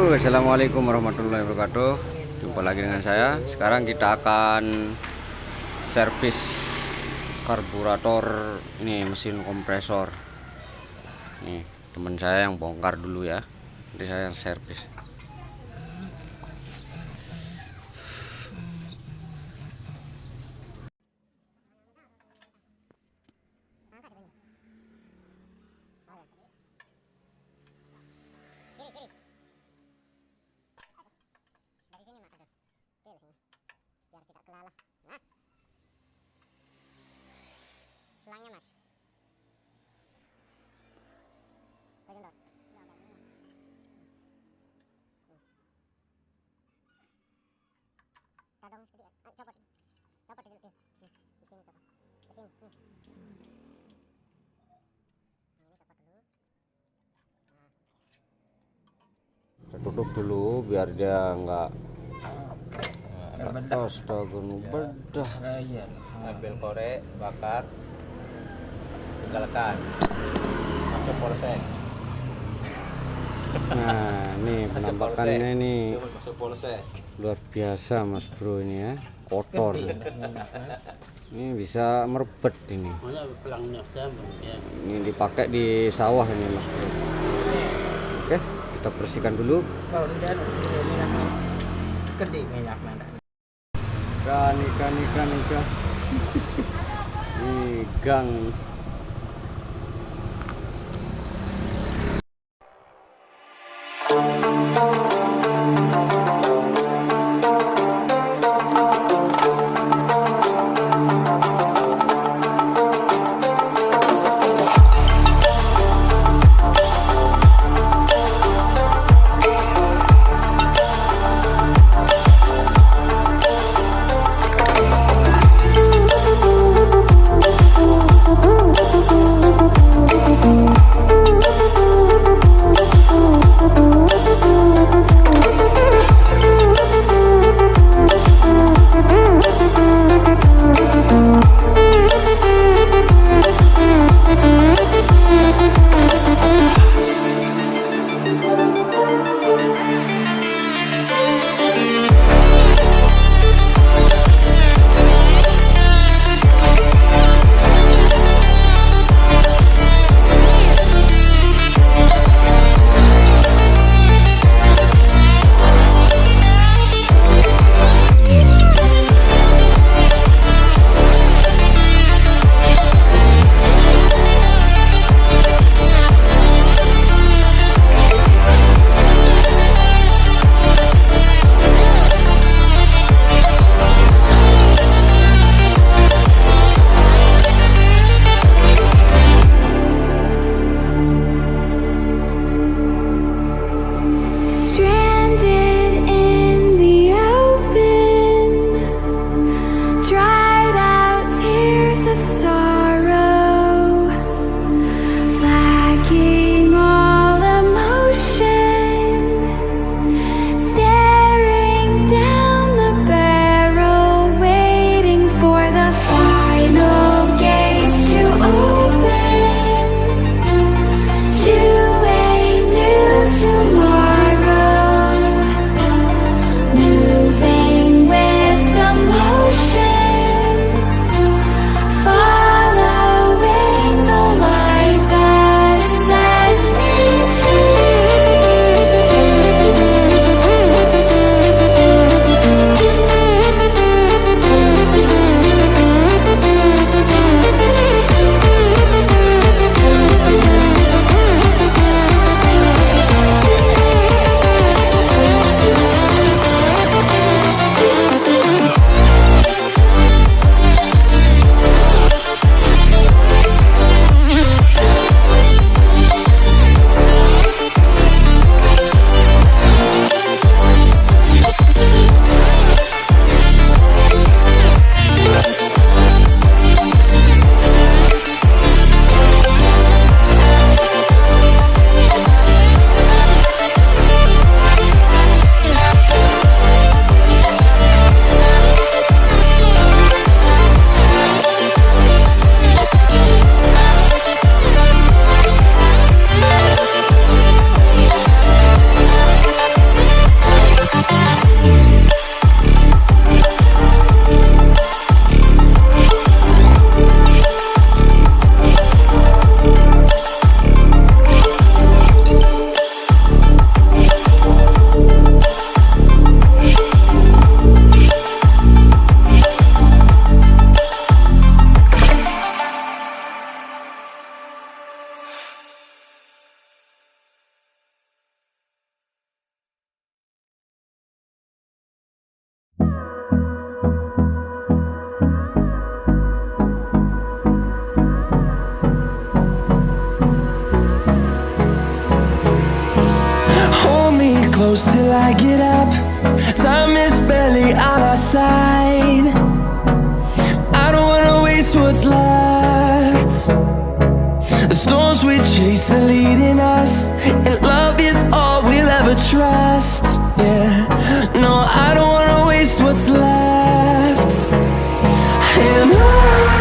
Assalamualaikum warahmatullahi wabarakatuh. Jumpa lagi dengan saya. Sekarang kita akan servis karburator ini, mesin kompresor. Nih, teman saya yang bongkar dulu ya. Nanti saya yang servis. Biar tidak kelalah. Nah, selangnya mas. Bajendot. Tadong sedikit. Copot. Copot dulu dia. Nih, di sini copot. Di sini. Nih. Ini copot dulu. Nah. Kita tutup dulu biar dia enggak astaga, bedah. Ambil korek, bakar, tinggalkan, masuk polsek. Nah, nih penampakannya nih Masuk polsek. luar biasa mas bro ini ya, kotor. Ini bisa merebet ini. Ini dipakai di sawah ini mas bro. Oke, kita bersihkan dulu. Ikan. Ikan. close till I get up. Time is barely on our side. I don't wanna waste what's left. The storms we chase are leading us, and love is all we'll ever trust. Yeah, no, I don't wanna waste what's left. And on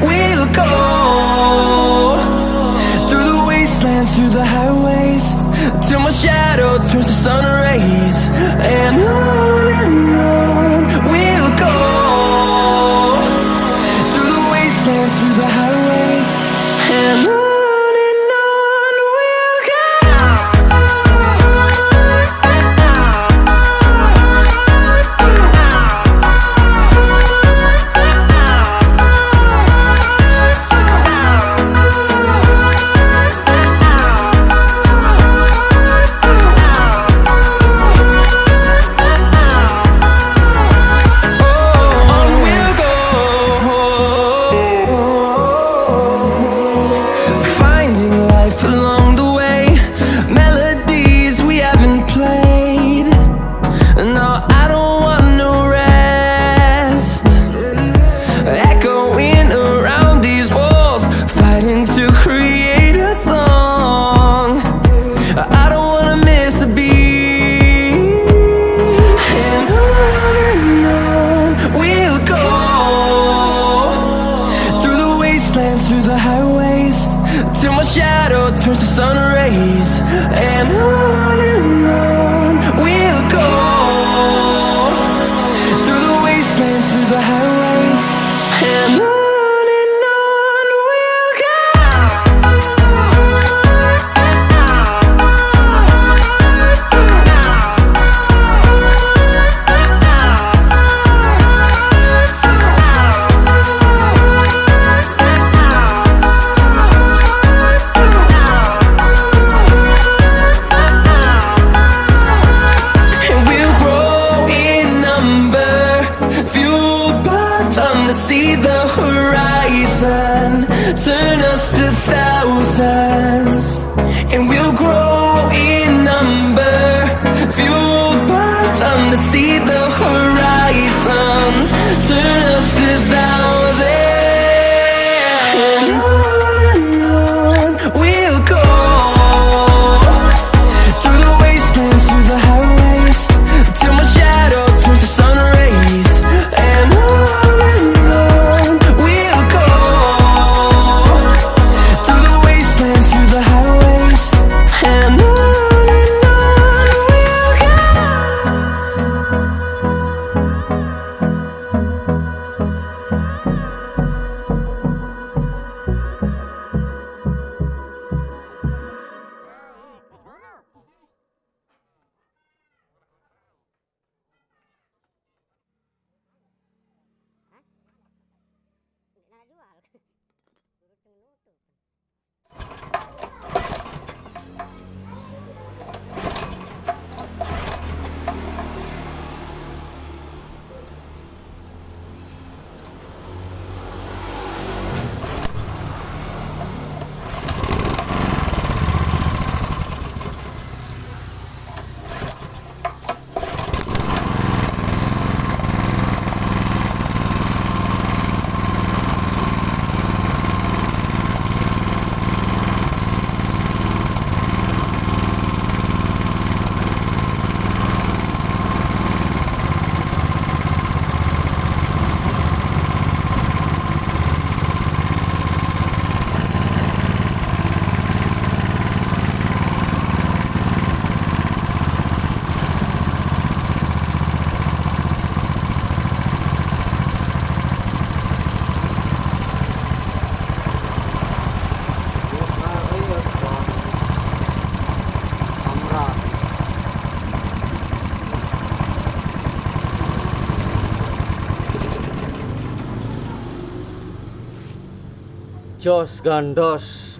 we'll go, through the wastelands, through the highways, till my shadow turns to sun rays. And on we'll go, through the wastelands, through the highways, and on we'll go. Through the highways, till my shadow turns to sun rays. And on we'll go, through the wastelands, through the highways, and on we'll go. See the horizon turn us to thousands, and we'll grow in number, fueled by them to see the horizon turn us to thousands. And on we'll go, through the wastelands, through the highways, till my shadow turns to sun rays. And on Jos gandos.